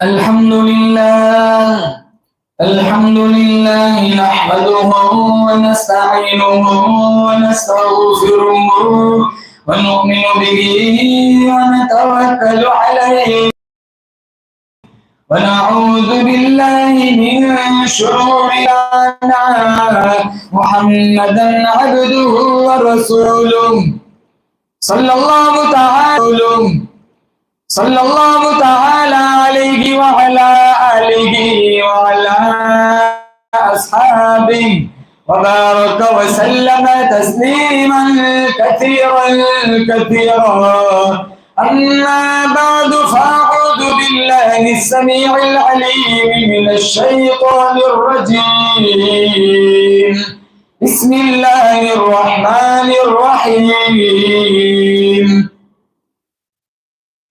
अल्हम्दुलिल्लाह नहमदुहु व नस्तईनुहु व नस्तगफिरुहु व नु'मिनु बिही व नतवक्कलु अलैहि व नऊज़ु बिल्लाहि मिन शुरूरि अंफुसिना मुहम्मदन अब्दुहु व रसूलुहु सल्लल्लाहु ताला अलैहि व अला आलिहि व अला अस्हाबिहि व बारक व सल्लम तस्लीमन कसीरा अम्मा बअदु फ़अऊज़ु बिल्लाहि अस्समीइल अलीम मिनश शैतानिर रजीम बिस्मिल्लाहिर रहमानिर रहीम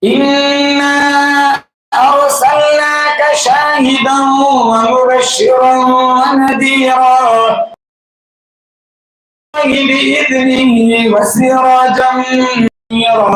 इन्ना अरसलनाका शाहिदन व मुबश्शिरन व नदीरा बिइज़निहि व सिराजन मुनीरा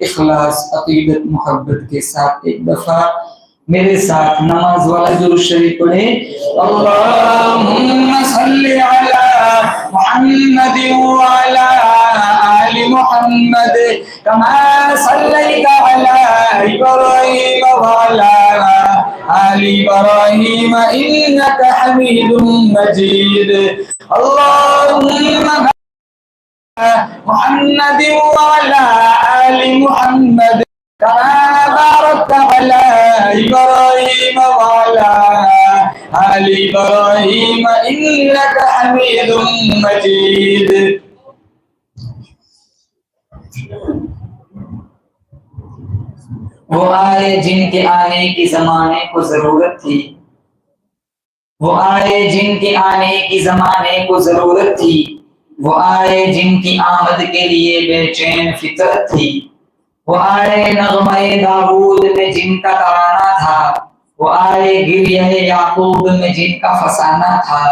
इखलास अकीदत मोहब्बत के साथ एक दफा मेरे साथ नमाज वाला दुरूद शरीफ पढ़े। अल्लाहुम्मा सल्ली अला मुहम्मद व अला आलि मुहम्मद कमा सल्लैता अला इब्राहीम व अला आलि इब्राहीम इन्नका हमीदुम मजीद। अल्लाहुम्मा मुहम्मद व अला आलि मुहम्मद कमा बारकत अला इब्राहीम व अला आलि इब्राहीम इन्नका हमीदुम मजीद। वो आए जिनके आने की जमाने को जरूरत थी, वो आए जिनके आने की जमाने को जरूरत थी, वो आए जिनकी आमद के लिए बेचैन फितरत थी, वो आए नग़्मे दाऊद में जिनका तराना था, वो आए गिरिये याकूब में जिनका फसाना था,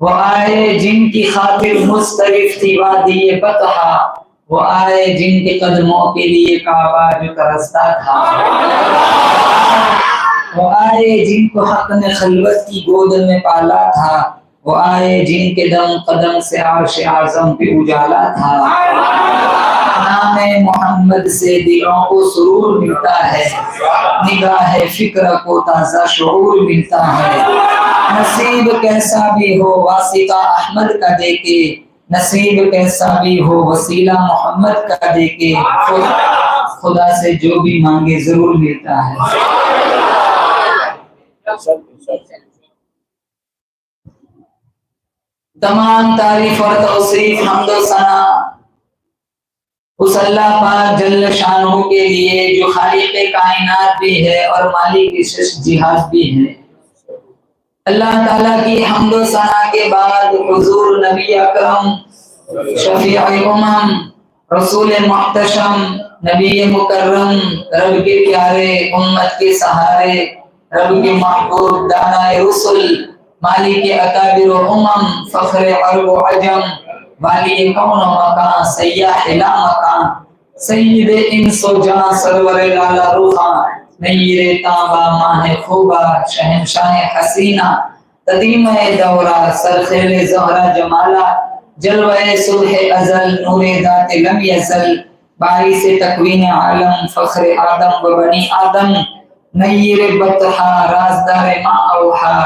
वो आए जिनकी खातिर मुस्तरिफ थी वादी बतहा, वो आए जिनके कदमों के लिए काबा जो तरसता था, वो आए जिनको हक ने खलवत की गोद में पाला था, वो आए जिनके दम कदम से अर्श आज़म पे उजाला था। नामे मोहम्मद से दिलों को सुरूर मिलता है, निगाह फिक्र को ताज़ा शऊर मिलता है। नसीब कैसा भी हो वासिता अहमद का देके, नसीब कैसा भी हो वसीला मोहम्मद का देके, खुदा से जो भी मांगे जरूर मिलता है। तमाम तारीफ और तौसीफ हम्द व सना उस अल्लाह पाक जल्ल शानहू के लिए जो खालिक़े कायनात भी है और मालिक जिहाद भी है। अल्लाह ताला की हम्द व सना के बाद हुजूर नबी अकरम शफीए उम्मम रसूल मुहतशम नबी मुकर्रम रब के प्यारे उम्मत के सहारे रब के महबूब दानाए रसूल मालिक अकाबिर उम्मम फख्र अरब व अजम वाली कौन मकान सय्याह ला मकान सय्यद इंस व जान सरवर लाला रूहा नय्यरे ताबा माह खूबा शहंशाह हसीना तदीम दौरा सरखेल ज़हरा जमाला जलवे सुबह अजल नूरे दात लम यज़ल बारिश तकवीन आलम फख्र आदम व बनी आदम नय्यर बतहा राज राज़दार मा औहा,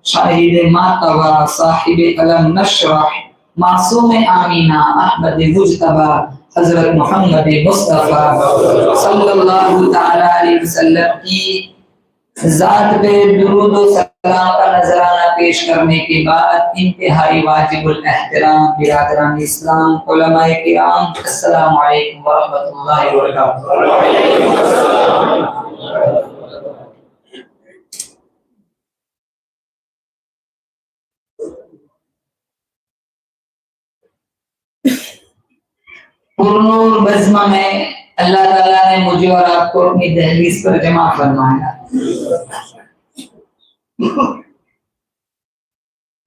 शाहिद मा तवा, साहिब अलम नशरह, मासूम आमीना, अहमद मुज्तबा, हजरत मोहम्मद मुस्तफा सल्लल्लाहु तआला अलैहि वसल्लम की जात पे दुरूद और सलाम का नजराना पेश करने के बाद इंतहाई वाजिबुल एहतराम बिरादरान इस्लाम उलमाए किराम, अस्सलामु अलैकुम व रहमतुल्लाहि व बरकातहू। पुरनूर बज़्मा में अल्लाह ताला ने मुझे और आपको अपनी दहलीज पर जमा फरमाया।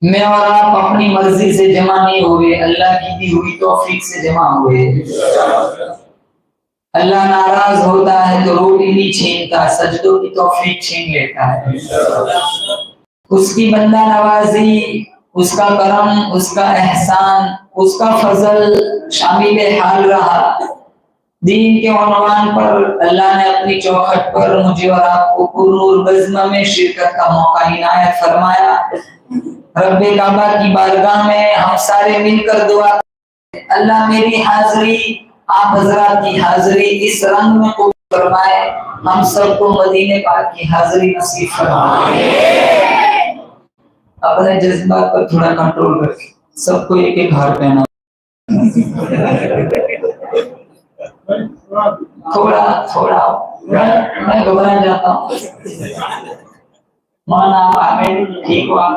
मैं और आप अपनी मर्जी से जमा नहीं हुए, अल्लाह की दी हुई तौफीक से जमा हुए। अल्लाह नाराज होता है तो रोटी नहीं छीनता, सजदों की तौफीक छीन लेता है। उसकी बंदा नवाजी, उसका करम, उसका एहसान, उसका फजल शामिल हाल रहा। दीन के उन्वान पर अल्लाह ने अपनी चौखट पर मुझे और आपको पुरनूर बज़्मा में शिरकत का मौका इनायत फरमाया। रब्बे काबा की बारगाह में हम सारे मिलकर दुआ, अल्लाह मेरी हाजिरी, आप हजरात की हाजिरी इस रंग में कबूल फरमाए, हम सबको मदीने पाक की हाजिरी नसीब फरमाए। अपने जज्बात पर थोड़ा कंट्रोल रखें, सबको एक एक हार पहना, थोड़ा थोड़ा मैं घबरा जाता हूँ। माना आमिर ठीक हुआ,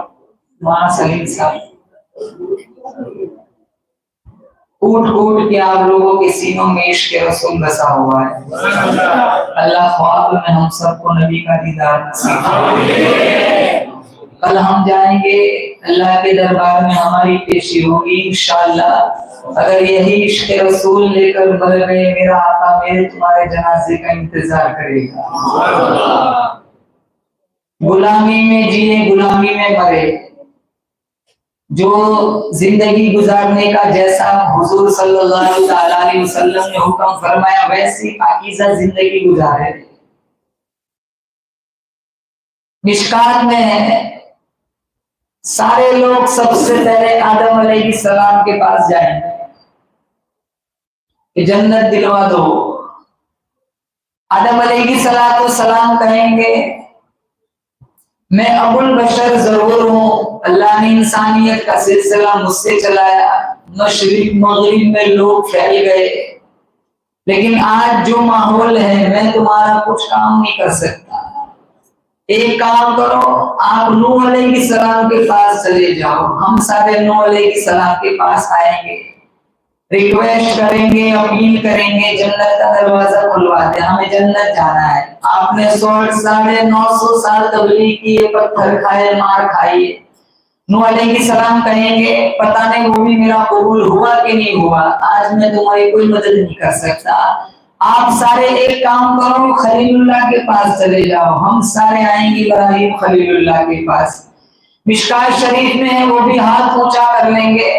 माना सलीम साहब, कूट कूट के आप लोगों के सीनों में इश्क के रसूल बसा हुआ है। अल्लाह ख्वाब में हम सबको नबी का दीदार नसीब फरमाए। कल हम जाएंगे अल्लाह के दरबार में, हमारी पेशी होगी इंशाअल्लाह। अगर यही इश्क रसूल लेकर मर गए, मेरा आका मेरे तुम्हारे जनाजे का इंतजार करेगा। गुलामी में जिए, गुलामी में मरे, जो जिंदगी गुजारने का जैसा हुजूर सल्लल्लाहु अलैहि वसल्लम ने हुक्म फरमाया वैसी पाकीज़ा जिंदगी गुजारे। मिशकात में है, सारे लोग सबसे पहले आदम अलैहिस्सलाम के पास जाएंगे कि जन्नत दिलवा दो। आदम अलैहिस्सलाम कहेंगे मैं अबुल बशर जरूर हूँ, अल्लाह ने इंसानियत का सिलसिला मुझसे चलाया, मशरिक मगरिब में लोग फैल गए, लेकिन आज जो माहौल है मैं तुम्हारा कुछ काम नहीं कर सकता। एक काम करो, आप नूह अलैहिस्सलाम के पास चले जाओ, हम सारे नूह अलैहिस्सलाम के पास आएंगे, रिक्वेस्ट करेंगे, अपील करेंगे, जन्नत का दरवाजा खुलवा दे, हमें जन्नत जाना है। आपने 950 साल तबलीग की, पत्थर खाए, मार खाई। नूह अलैहिस्सलाम कहेंगे पता नहीं वो भी मेरा कबूल हुआ कि नहीं हुआ, आज मैं तुम्हारी कोई मदद नहीं कर सकता। आप सारे एक काम करो, खलीलुल्लाह के पास चले जाओ, हम सारे आएंगे इब्राहिम खलीलुल्लाह के पास। मिशकात शरीफ में है, वो भी हाथ ऊंचा कर लेंगे।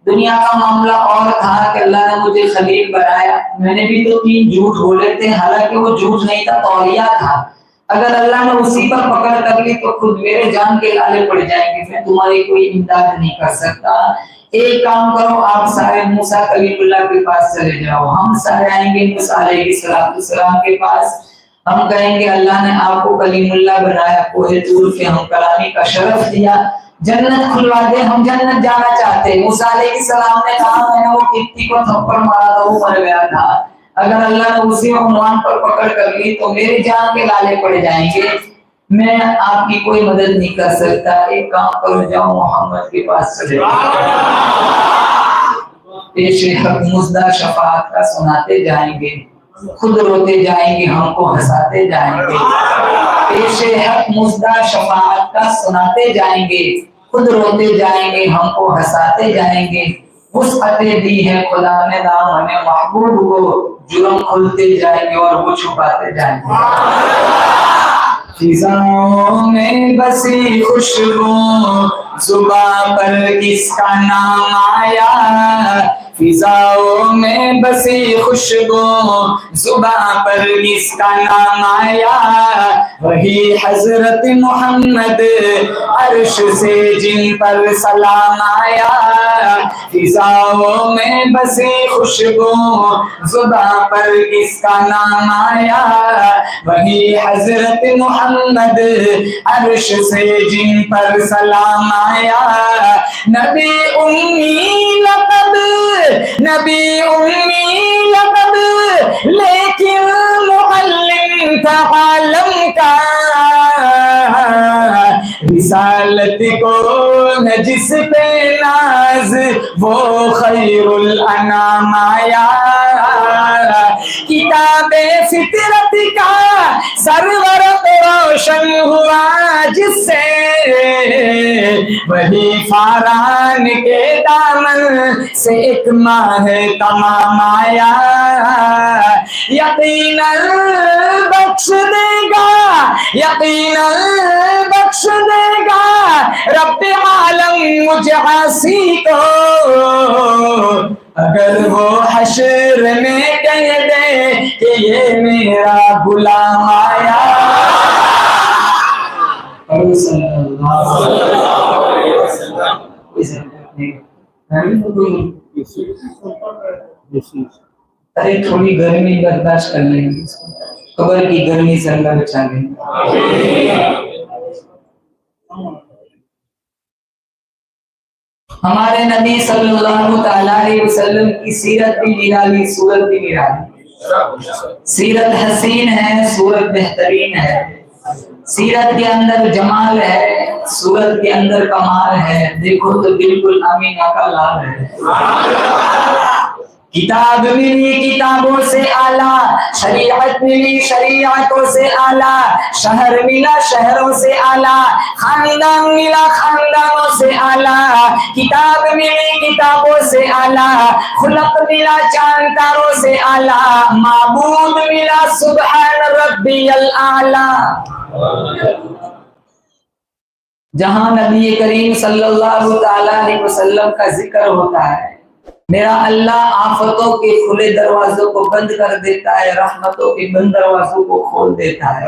दुनिया का मामला और था कि अल्लाह ने मुझे खलील बनाया, मैंने भी तो 3 झूठ बोले थे, हालांकि वो झूठ नहीं था, तौलिया था। अगर अल्लाह ने उसी पर पकड़ कर ली तो खुद मेरे जान के लाले पड़ जाएंगे, मैं तुम्हारी कोई इमदाद नहीं कर सकता। एक काम करो, आप सारे मूसा कलीमुल्लाह के पास चले जाओ, हम सारे आएंगे मूसा अलैहिस्सलाम के पास। हम कहेंगे अल्लाह ने आपको कलीमुल्लाह बनाया, कोहे तूर पे हम कलामी का शरफ दिया, जन्नत खुलवा दे, हम जन्नत जाना चाहते हैं। मूसा अलैहिस्सलाम ने कहा मैंने वो कित्ती को थप्पड़ मारा था, वो मर गया था, अगर अल्लाह ने उसी उन्वान पर पकड़ कर ली तो मेरे जान के लाले पड़ जाएंगे, मैं आपकी कोई मदद नहीं कर सकता। एक काम करो, जाओ मोहम्मद के पास चले जाओ, पेश हक मुज़दा शफाअत का सुनाते जाएंगे, खुद रोते जाएंगे, हमको हंसाते जाएंगे। पेश हक मुज़दा शफाअत का सुनाते जाएंगे, खुद रोते जाएंगे, हमको हंसाते जाएंगे। वुसअतें दी है खुदा ने दामने महबूब को, जुर्म खुलते जाएंगे और वो छुपाते जाएंगे। फिजाओं में बसी खुशबू, जुबां पर किसका नाम आया, फिजाओं में बसी खुशबू जुबां पर किसका नाम आया, वही हजरत मोहम्मद अर्श से जिन पर सलाम आया। फिजाओं में बसी खुशबू जुबां पर किसका नाम आया, वही हजरत मोहम्मद अर्श से जिन पर सलाम आया। नबी उम्मी लक़ब, नबी उम्मी लक़ब, लेकिन मुअल्लिम था आलम का। रिसालत को न जिस पे नाज, वो खैरुल अनाम आया। किताबे फितरत का सरवर रोशन हुआ जिससे, वही फारान के दामन से एक माह तमाम आया। यकीनन बख्श देगा, यकीनन बख्श देगा रब्बे आलम मुझे आसी को, अगर वो हश्र में कह दे कि ये मेरा गुलाम आया। अरे थोड़ी गर्मी बर्दाश्त कर लेंगे, कब्र की गर्मी से अल्लाह बचा लेंगे। हमारे नबी सल्लल्लाहु अलैहि वसल्लम की सीरत भी निराली, सूरत भी निराली। सीरत हसीन है, सूरत बेहतरीन है। सीरत के अंदर जमाल है, सूरत के अंदर कमाल है। देखो तो बिल्कुल आमीना का लाल है। किताब मिली किताबों से आला, शरीयत मिली शरीयतों से आला, शहर मिला शहरों से आला, खानदान मिला खानदानों से आला। किताब मिली किताबों से आला, खुलक मिला चांद तारों से आला, माबूद मिला सुब्हान रब्बियल आला। जहां नबी करीम सल्लल्लाहु अलैहि वसल्लम का जिक्र होता है, मेरा अल्लाह आफतों के खुले दरवाजों को बंद कर देता है, रहमतों के बंद दरवाजों को खोल देता है।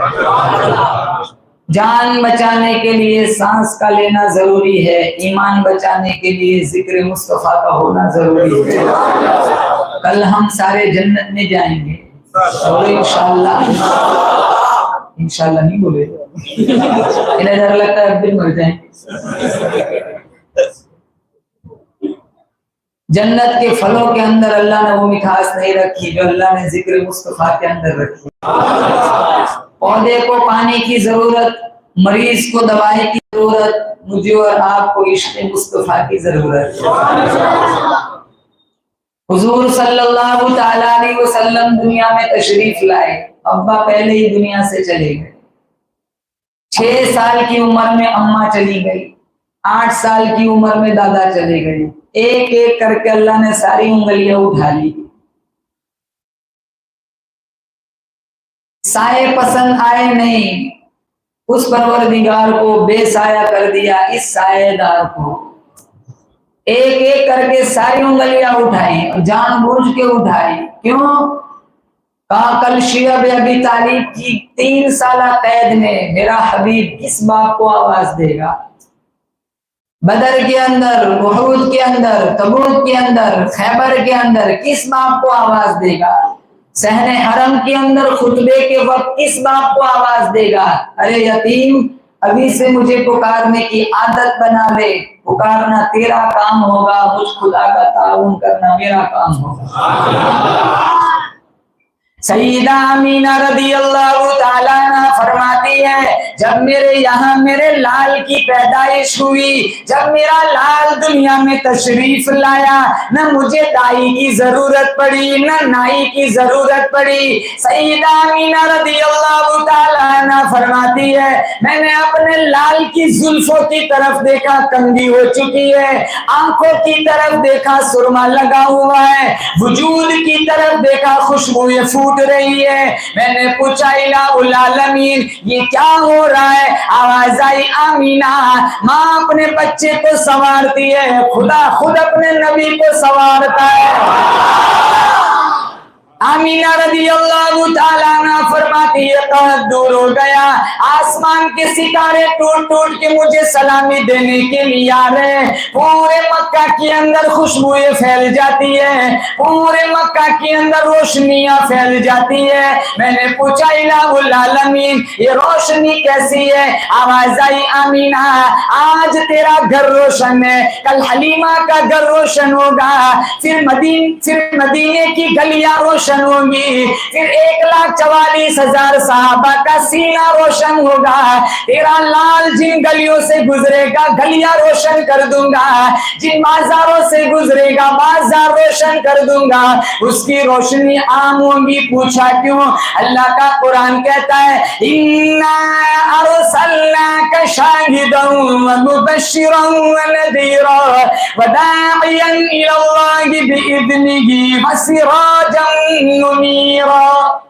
जान बचाने के लिए सांस का लेना जरूरी है, ईमान बचाने के लिए जिक्र मुस्तफा का होना जरूरी है। कल हम सारे जन्नत में जाएंगे और इंशाअल्लाह, इंशाअल्लाह नहीं बोले इन्हें डर लगता है अब दिन मर जाएंगे। जन्नत के फलों के अंदर अल्लाह ने वो मिठास नहीं रखी जो अल्लाह ने जिक्र मुस्तफा के अंदर रखी। पौधे को पानी की जरूरत, मरीज को दवाई की जरूरत, मुझे और आपको इश्क़ मुस्तफा की जरूरत। हुजूर सल्लल्लाहु अलैहि वसल्लम दुनिया में तशरीफ लाए, अब्बा पहले ही दुनिया से चले गए। 6 साल की उम्र में अम्मा चली गई, 8 साल की उम्र में दादा चले गए। एक एक करके अल्लाह ने सारी उंगलियां उठा ली। साए पसंद आए नहीं, उस परवरदिगार को बेसाया कर दिया इस साएदार को। एक एक करके सारी उंगलियां उठाई, जानबूझ के उठाई। क्यों? कहा कल शिया अबी तालिब की 3 साल कैद में मेरा हबीब किस बाप को आवाज देगा? बदर के अंदर, उहद के अंदर, तबूक के अंदर, खैबर के अंदर किस बाप को आवाज देगा? सहने हरम के अंदर खुतबे के वक्त किस बाप को आवाज देगा? अरे यतीम, अभी से मुझे पुकारने की आदत बना ले। पुकारना तेरा काम होगा, मुझ खुदा का ताउन करना मेरा काम होगा। सईदा अमीना रदियल्लाहु ताला अन्हा फरमाती है, जब मेरे यहाँ मेरे लाल की पैदाइश हुई, जब मेरा लाल दुनिया में तशरीफ लाया, न मुझे दाई की जरूरत पड़ी न नाई की जरूरत पड़ी। सईदा अमीना रदियल्लाहु ताला अन्हा फरमाती है, मैंने अपने लाल की जुल्फों की तरफ देखा, कंघी हो चुकी है, आंखों की तरफ देखा, सुरमा लगा हुआ है, वजूद की तरफ देखा, खुशबू फूट चौंक रही है। मैंने पूछा इलाहुल आलमीन ये क्या हो रहा है? आवाज आई आमीना, माँ अपने बच्चे को संवारती है, खुदा खुद अपने नबी को संवारता है। आमीना रज़ियल्लाहु ताला अन्हा फरमाती है कहत दूर हो गया, आसमान के सितारे टूट टूट के मुझे सलामी देने के लिए आ रहे हैं। पूरे मक्का के अंदर खुशबुएं फैल जाती है, पूरे मक्का के अंदर रोशनियां फैल जाती है। मैंने पूछा इलाहुल आलमीन ये रोशनी कैसी है? आवाज आई आमीना आज तेरा घर रोशन है, कल हलीमा का घर रोशन होगा, फिर मदीने की गलियां रोशन होंगी, फिर 1,44,000 सहाबा का सीना रोशन होगा। तेरा लाल जिन गलियों से गुजरेगा गलियां रोशन कर दूंगा, जिन बाजारों से गुजरेगा बाजार रोशन कर दूंगा, उसकी रोशनी आम होंगी। पूछा क्यों? अल्लाह का कुरान कहता है इन्ना अरसलनाका शाहिदन व मुबश्शिरन व नज़ीरा व दाइयन इलल्लाहि बिइज़निही व सिराजन मुनीरा।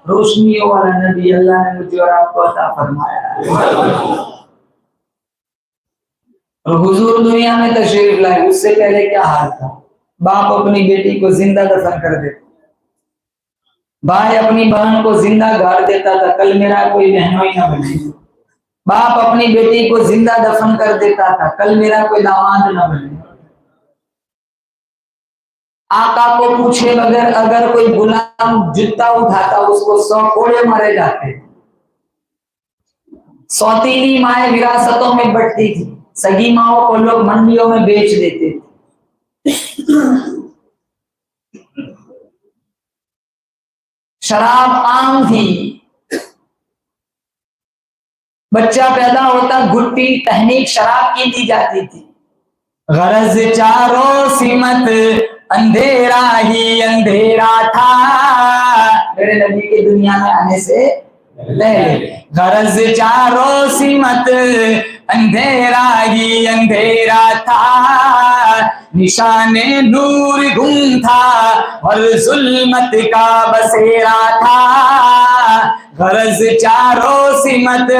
रोशनियों वाला नबी अल्लाह ने मुझे और आपको अता फरमाया। और हुजूर दुनिया में तशरीफ लाए उससे पहले क्या हाल था? बाप अपनी बेटी को जिंदा दफन कर देता, भाई अपनी बहन को जिंदा गाड़ देता था, कल मेरा कोई बहनों ही ना बने। बाप अपनी बेटी को जिंदा दफन कर देता था, कल मेरा कोई दामाद ना बने। आका को पूछे बगैर अगर कोई गुलाम जूता उठाता उसको 100 कोड़े मारे जाते। सौतीली माए विरासतों में बंटती थी, सगी माओं को लोग मंडियों में बेच देते थे। शराब आम थी, बच्चा पैदा होता गुट्टी तहनीक शराब की दी जाती थी। गरज चारों सिमत अंधेरा ही अंधेरा था, मेरे नबी के दुनिया में आने से पहले। गरज चारों सिमत अंधेरा ही अंधेरा था, निशाने नूर गुम था और जुल्मत का बसेरा था। गरज चारों सिमत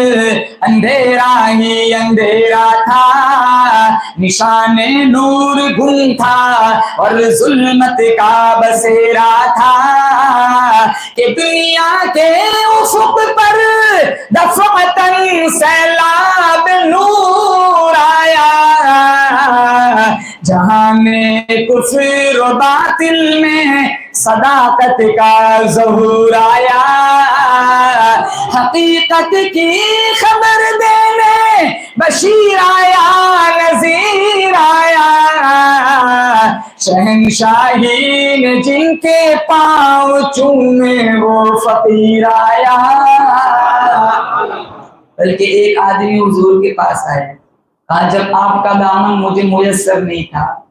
अंधेरा ही अंधेरा था, निशाने नूर गुम था और जुल्मत का बसेरा था। कि दुनिया के उफुक पर दफअतन सैलाब नूर आया, जहां में कुफ्र और बातिल में सदाकत का ज़हूर आया। हकीकत की खबर देने बशीर आया नज़ीर आया, शहंशाही ने जिनके पाँव चूमे वो फकीर आया। बल्कि एक आदमी हुजूर के पास आया, कहा जब आपका दामन मुझे मुयस्सर नहीं था,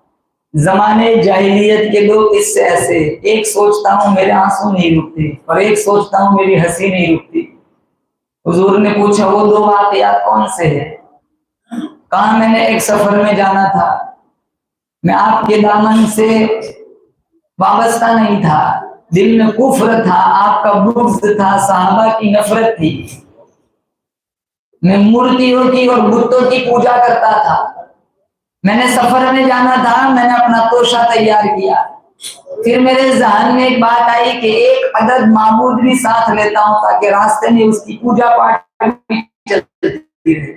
जमाने जाहिलियत के दो किस्से ऐसे, एक सोचता हूँ मेरे आंसू नहीं रुकते और एक सोचता हूँ मेरी हंसी नहीं रुकती। हुजूर ने पूछा वो दो वाक़यात कौन से हैं? कहा मैंने एक सफर में जाना था, मैं आपके दामन से वाबस्ता नहीं था, दिल में कुफ्र था, आपका बुग़्ज़ था, सहाबा की नफरत थी, मैं मूर्तियों की और बुतों की पूजा करता था। मैंने सफर में जाना था, मैंने अपना तोशा तैयार किया, फिर मेरे ज़हन में एक बात आई कि एक अदद माबूद भी साथ लेता हूं ताकि रास्ते में उसकी पूजा पाठ भी चलती रहे।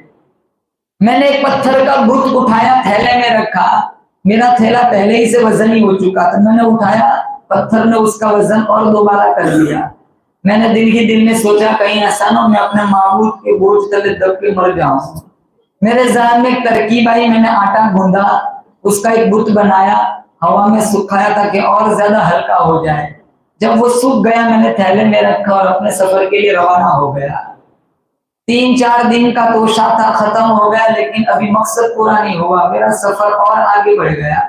मैंने एक पत्थर का बुत उठाया, थैले में रखा, मेरा थैला पहले ही से वजन ही हो चुका था, मैंने उठाया, पत्थर ने उसका वजन और दोबारा कर दिया। मैंने दिल ही दिल में सोचा कहीं ऐसा ना मैं अपने माबूद के बोझ तले दब के मर जाऊं। मेरे ज़हन में एक तरकीब आई, मैंने आटा गूंदा, उसका एक बुत बनाया, हवा में सुखाया ताकि और ज्यादा हल्का हो जाए। जब वो सूख गया मैंने थैले में रखा और अपने सफर के लिए रवाना हो गया। 3-4 दिन का तोशा था, खत्म हो गया, लेकिन अभी मकसद पूरा नहीं हुआ, मेरा सफर और आगे बढ़ गया।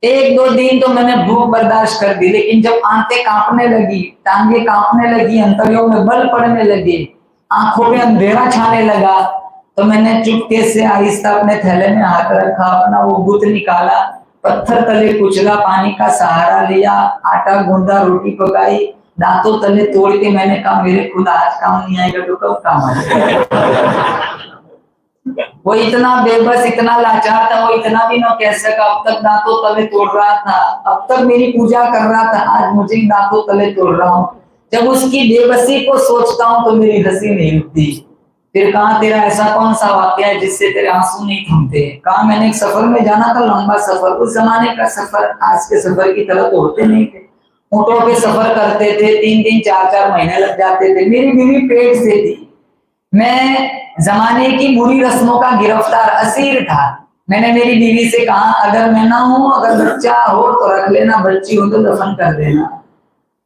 1-2 दिन तो मैंने भूख बर्दाश्त कर दी, लेकिन जब आंतें कांपने लगी, टांगे कांपने लगी, अंतरियों में बल पड़ने लगे, आंखों में अंधेरा छाने लगा, तो मैंने चुपके से आहिस्ता अपने थैले में हाथ रखा, अपना वो बुत निकाला, पत्थर तले कुचला, पानी का सहारा लिया, आटा गूंदा, रोटी पकाई, दांतों तले तोड़ के मैंने कहा मेरे खुद आज काम नहीं आएगा तो कब काम आएगा। वो इतना बेबस, इतना लाचार था, वो इतना भी ना कह सका। अब तक दांतों तले तोड़ रहा था, अब तक मेरी पूजा कर रहा था, आज मुझे दांतों तले तोड़ रहा हूँ। जब उसकी बेबसी को सोचता हूँ तो मेरी हंसी नहीं रुकती। फिर कहा तेरा ऐसा कौन सा वाकया है जिससे तेरे आंसू नहीं थमते? कहा मैंने एक सफर में जाना था, लंबा सफर। उस जमाने का सफर आज के सफर की तरह तो होते नहीं थे। ऊँटों पे सफर करते थे, 3-3 4-4 महीने लग जाते थे। मेरी बीवी पेट से थी, मैं जमाने की बुरी रस्मों का गिरफ्तार असीर था। मैंने मेरी बीवी से कहा अगर मैं ना हूं, अगर बच्चा हो तो रख लेना, बच्ची हो तो दफन कर देना।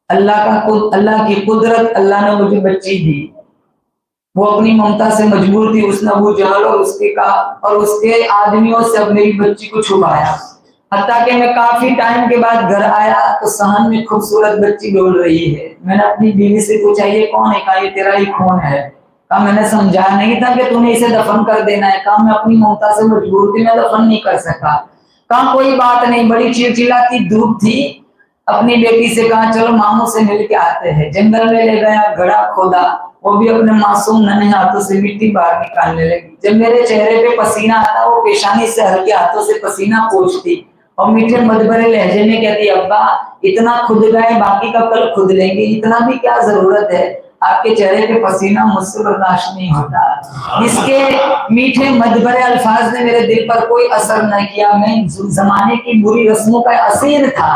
अल्लाह की कुदरत, अल्लाह ने मुझे बच्ची दी। वो अपनी ममता से मजबूर थी, उसने अबू जहल और उसके आदमियों से अपनी बच्ची को छुपाया। हत्ता कि मैं काफी टाइम के बाद घर आया तो सहन में खूबसूरत बच्ची डोल रही है। मैंने अपनी बीवी से पूछा ये कौन है? कहा ये तेरा ही खून है। कहा मैंने समझाया नहीं था कि तूने इसे दफन कर देना है। कहा मैं अपनी ममता से मजबूर थी, मैं दफन नहीं कर सका। कहा कोई बात नहीं। बड़ी चिड़चिड़ाती धूप थी। अपनी बेटी से कहा चलो मामू से मिल के आते हैं। जंगल में ले गया, गड्ढा खोदा, वो भी अपने मासूम नन्हे हाथों से मिट्टी बाहर निकालने लगी। जब मेरे चेहरे पे पसीना आता, वो पेशानी से हल्के हाथों से पसीना पोंछती और मीठे मधुभरे लहजे में कहती अब्बा इतना खुद गए, बाकी का कल खुद लेंगे, इतना भी क्या जरूरत है? आपके चेहरे पे पसीना मुझसे बर्दाश्त नहीं होता। इसके मीठे मधुभरे अल्फाज ने मेरे दिल पर कोई असर न किया। मैं जमाने की बुरी रस्मों का असीर था।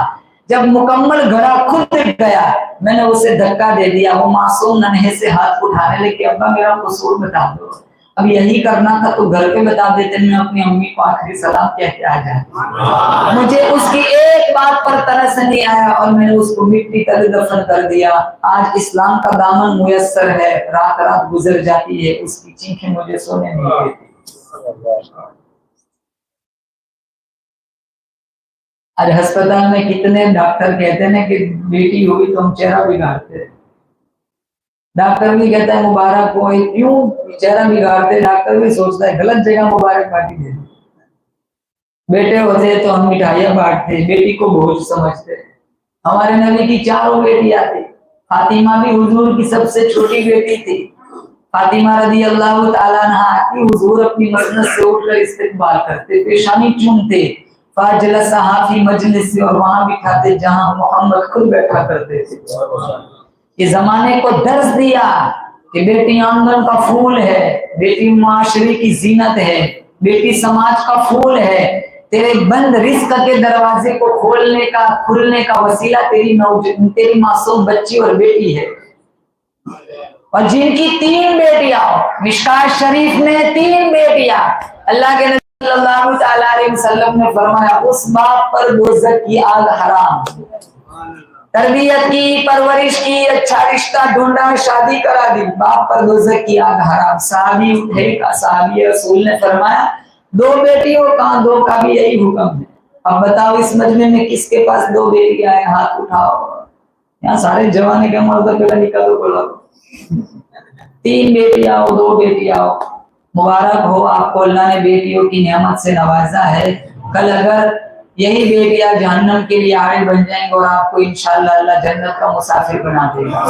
जब मुकम्मल घड़ा खुद गया, मैंने उसे धक्का दे दिया। वो मासूम नन्हे से हाथ उठाने लगे, अब्बा मेरा कसूर बता दो। अब यही करना था तो घर पे बता देते, मैं अपनी अम्मी को आखिरी सलाम कह के आ जाता। मुझे उसकी एक बात पर तरस नहीं आया और मैंने उसको मिट्टी तले दफन कर दिया। आज इस्लाम का दामन मुयस्सर है, रात रात गुजर जाती है, उसकी चीखें मुझे सोने नहीं देती। आज अस्पताल में कितने डॉक्टर कहते हैं कि बेटी हुई तो हम चेहरा बिगाड़ते। डॉक्टर भी कहता है मुबारक हो, क्यों चेहरा बिगाड़ते? डॉक्टर भी सोचता है गलत जगह मुबारक पार्टी दे। बेटे होते तो हम मिठाइयां बांटते, बेटी को बोझ समझते। हमारे नबी की 4 बेटियां थी। फातिमा भी हुजूर की सबसे छोटी बेटी थी। फातिमा रज़ी अल्लाह तआला अन्हा की हुजूर अपनी मसनद से उठकर इस्तकबाल करते, पेशानी चूमते, फाजलसाफी मजलिस से, और वहां बिठाते जहां मोहम्मद खुद बैठा करते थे। ये जमाने को दर्ज दिया कि बेटी आंगन का फूल है, बेटी माशरे की जीनत है, बेटी समाज का फूल है। तेरे बंद रिस्क के दरवाजे को खुलने का वसीला तेरी मासूम बच्ची और बेटी है। और जिनकी 3 बेटियां, मिशकात शरीफ ने 3 बेटियां, अल्लाह के नबी सल्लल्लाहु अलैहि वसल्लम ने फरमाया उस बाप पर दोज़ख की आग हराम। तरबियत की, परवरिश की, अच्छा रिश्ता ढूंढा, शादी करा दी, बाप पर दोज़ख की आग हराम। साहबी रसूल ने फरमाया 2 बेटियों का 2 का भी यही हुक्म है। अब बताओ इस मजमे में किसके पास 2 बेटियां हैं? हाथ उठाओ। यहाँ सारे जवाने के मर्द पे निकालो, बोलो 3 बेटियां हो, 2 बेटियां हो। मुबारक हो आपको, अल्लाह ने बेटियों की नेमत से नवाजा है। कल अगर यही बेटियां जहन्नम के लिए आड़ बन जाएंगे और आपको इंशाअल्लाह अल्लाह जन्नत का मुसाफिर बना देगा।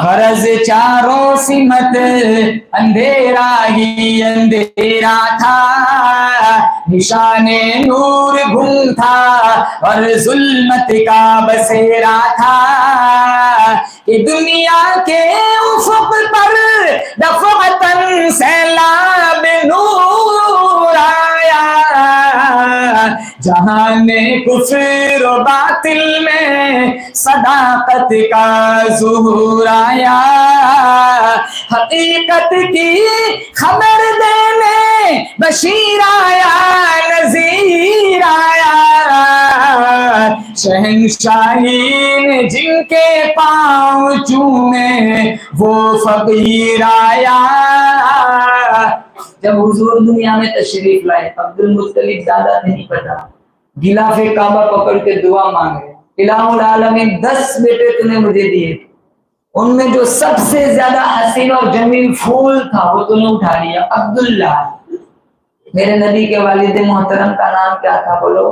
फर्ज चारों सिमत अंधेरा ही अंधेरा था, निशाने नूर गुम था और जुल्मत का बसेरा था। कि दुनिया के उफुक पर दफअतन सैलाब नूर आया, जहां में कुफ्र और बातिल में सदाकत का ज़ुहूर आया। हकीकत की खबर देने बशीर आया, नज़ीर आया। शहंशाही ने जिनके पाँव चूमे वो फकीर आया। जब हुजूर दुनिया में तशरीफ लाए, अब्दुल मुत्तलिब दादा थे, नहीं पता, गिलाफे काबा पकड़ के दुआ मांगे, इलाहुल आलमीन 10 बेटे तूने मुझे दिए, उनमें जो सबसे ज्यादा हसीन और जमील फूल था वो तूने उठा लिया, अब्दुल्ला। मेरे नबी के वालिद मोहतरम का नाम क्या था? बोलो।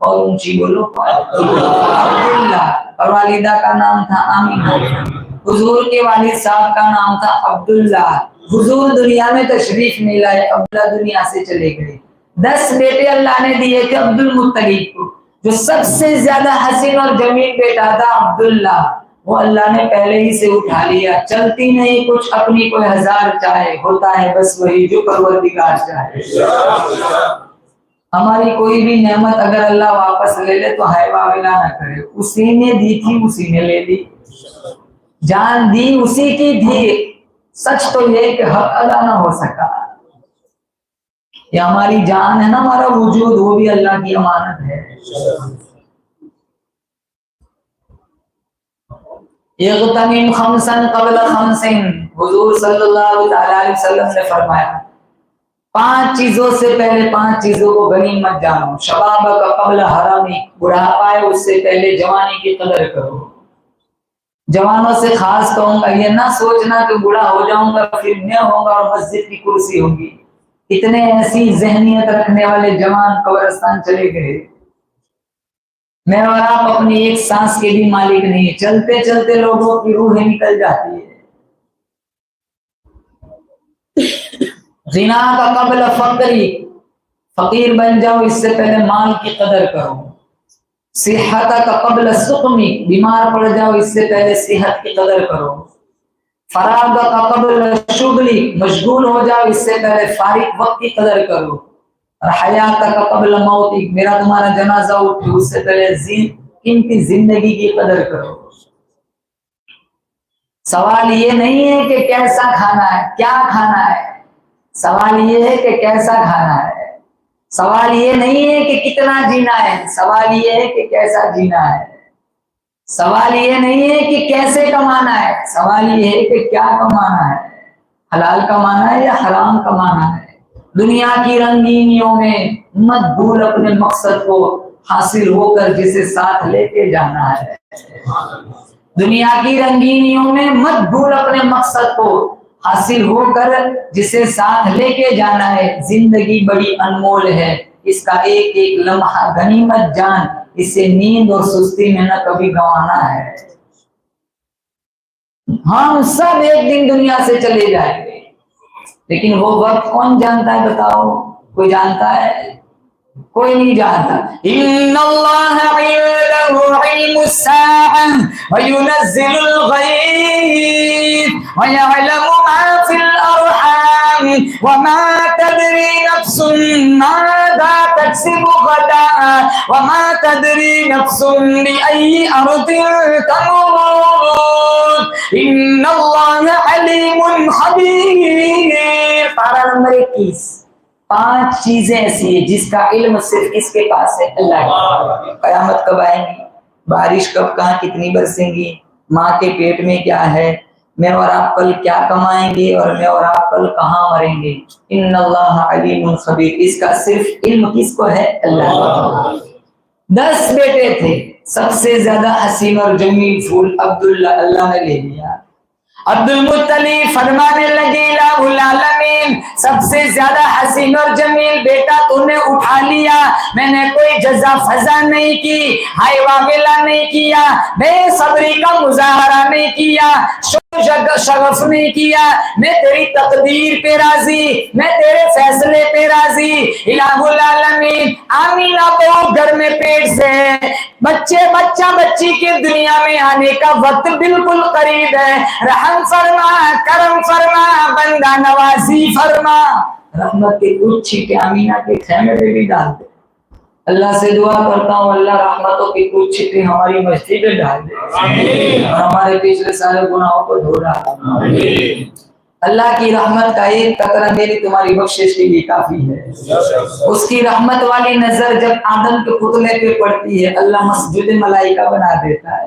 और ऊंची बोलो अब्दुल्ला। और वालिदा का नाम था आमीना। हुजूर के वालिद साहब का नाम था अब्दुल्ला। हुजूर दुनिया में तशरीफ नहीं लाए, अब्दुल्ला दुनिया से चले गए। 10 बेटे अल्लाह ने दिए थे अब्दुल मुत्तलिब को। जो सबसे ज्यादा हसीन और जमील बेटा था अब्दुल्ला, वो अल्लाह ने पहले ही से उठा लिया। चलती नहीं कुछ अपनी कोई हजार चाहे, होता है बस वही जो परवरदिगार चाहे। हमारी कोई भी नेमत अगर अल्लाह वापस ले ले तो हाय वाविला ना करे। उसी ने दी थी उसी ने ले ली, जान दी उसी की थी। सच तो ये कि हक अदा ना हो सका। ये हमारी जान है ना, हमारा वजूद, वो भी अल्लाह की अमानत है। इग़्तनिम खम्सन क़ब्ल खम्सिन, हुजूर सल्लल्लाहु अलैहि वसल्लम ने फरमाया 5 चीजों से पहले 5 चीजों को गनीमत जानो। शबाबक क़ब्ल हरामी, बुढ़ापा है उससे पहले जवानी की कदर करो। जवानों से खास कहूंगा, ये ना सोचना कि बूढ़ा हो जाऊंगा फिर मैं होगा और मस्जिद की कुर्सी होगी। इतने ऐसी जहनियत रखने वाले जवान कब्रिस्तान चले गए। मैं और आप अपनी एक सांस के भी मालिक नहीं। चलते चलते लोगों की रूहें निकल जाती है। ज़िना का क़ब्ल फ़क़री, फकीर बन जाओ इससे पहले माल की कदर करो। सेहत का क़ब्ल सुक़मी, बीमार पड़ जाओ इससे पहले सेहत की कदर करो। फराग का क़ब्ल शुगली, मशगूल हो जाओ इससे पहले फारिग वक्त की कदर करो। और हयात का क़ब्ल मौती, मेरा तुम्हारा जनाजा उठे उससे पहले कीमती जिंदगी की कदर करो। सवाल ये नहीं है कि कैसा खाना है, क्या खाना है। सवाल ये है कि कैसा खाना है। सवाल ये नहीं है कि कितना जीना है, सवाल ये है कि कैसा जीना है। सवाल ये नहीं है कि कैसे कमाना है, सवाल ये है कि क्या कमाना है। हलाल कमाना है या हराम कमाना है। दुनिया की रंगीनियों में मत भूल अपने मकसद को हासिल होकर जिसे साथ लेके जाना है। दुनिया की रंगीनियों में मत भूल अपने मकसद को हासिल होकर जिसे साथ लेके जाना है। जिंदगी बड़ी अनमोल है, इसका एक एक लम्हा गनीमत जान। इसे नींद और सुस्ती में न कभी गंवाना है। हम सब एक दिन दुनिया से चले जाएंगे, लेकिन वो वक्त कौन जानता है बताओ? कोई जानता है? कोई नहीं जानता। इन्नल्लाह इंदहु इल्मुस्साअह व युनज़्ज़िलुल गैज़ व यअलमु मा फिल अरहाम व मा तदरी नफ्सुन माज़ा तक्सिबु गदा व मा तदरी नफ्सुन बिअय्यि अर्दिन तमूत इन्नल्लाह अलीमुन खबीर। पारा नंबर 21। 5 चीजें ऐसी है जिसका इल्म सिर्फ किसके पास है? अल्लाह के। कयामत कब आएगी, बारिश कब कहाँ कितनी बरसेंगी, माँ के पेट में क्या है, मैं और आप कल क्या कमाएंगे और मैं और आप कल कहाँ मरेंगे। इन्नल्लाह अलीमुन खबीर, इसका सिर्फ इल्म किसको है? अल्लाह को। 10 बेटे थे, सबसे ज्यादा हसीन और जमील फूल अब्दुल्ला अल्लाह ने ले लिया। अब्दुल मुत्तलिब फरमाने लगे इलाहुल आलमीन, सबसे ज्यादा हसीन और जमील बेटा तूने उठा लिया। मैंने कोई जजा फजा नहीं की, हाय वागेला नहीं किया, बेसब्री का मुजाहरा नहीं किया, शगफ नहीं किया। मैं तेरी तकदीर पे राजी, मैं तेरे फैसले पे राजी। इलाहुल आलमीन, आमीना को घर में पेट से बच्ची के दुनिया में आने का वक्त बिल्कुल करीब है। रहम फरमा, करम फरमा, बंदा नवाजी फरमा। रहमत के कुछ छींटे आमीना के खेमे पे भी डाल दे। अल्लाह से दुआ करता हूँ अल्लाह रहमतों की कुछ छींटे हमारी मस्जिद में डाल दे और हमारे पिछले सारे गुनाहों को धो डाल। अल्लाह की रहमत का एक कतरा मेरी तुम्हारी बख्शिश के लिए काफी है। उसकी रहमत वाली नजर जब आदम के पुतले पे पड़ती है, अल्लाह मस्जिद मलाइका बना देता है।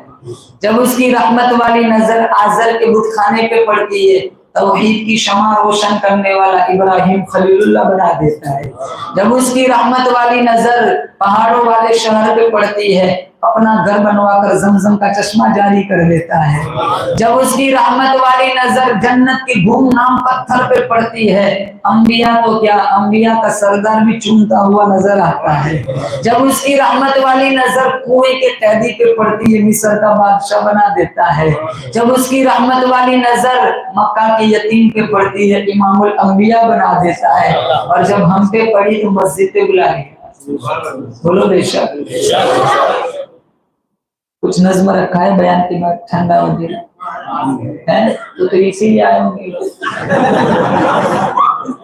जब उसकी रहमत वाली नजर आजर के बुतखाने पे पड़ती है, तौहीद की शमा रोशन करने वाला इब्राहिम खलीलुल्लाह बना देता है। जब उसकी रहमत वाली नजर पहाड़ों वाले शहर पे पड़ती है, अपना घर बनवाकर जमजम का चश्मा जारी कर देता है। जब उसकी रहमत वाली नजर जन्नत की गुमनाम पत्थर पे पड़ती है, अंबिया तो क्या, अंबिया का सरदार भी चूमता हुआ नजर आता है। जब उसकी रहमत वाली नजर कुएं के कैदी पे पड़ती है, मिस्र का बादशाह बना देता है। जब उसकी रहमत वाली नजर मक्का के यतीम पे पड़ती है, इमामुल अंबिया बना देता है। और जब हम पे पड़ी तो मस्जिद पे बुला लिया। बोलो बेशक। कुछ नज्म रखा है बयान के बाद, ठंडा हो गया है तो इसीलिए आए होंगे लोग।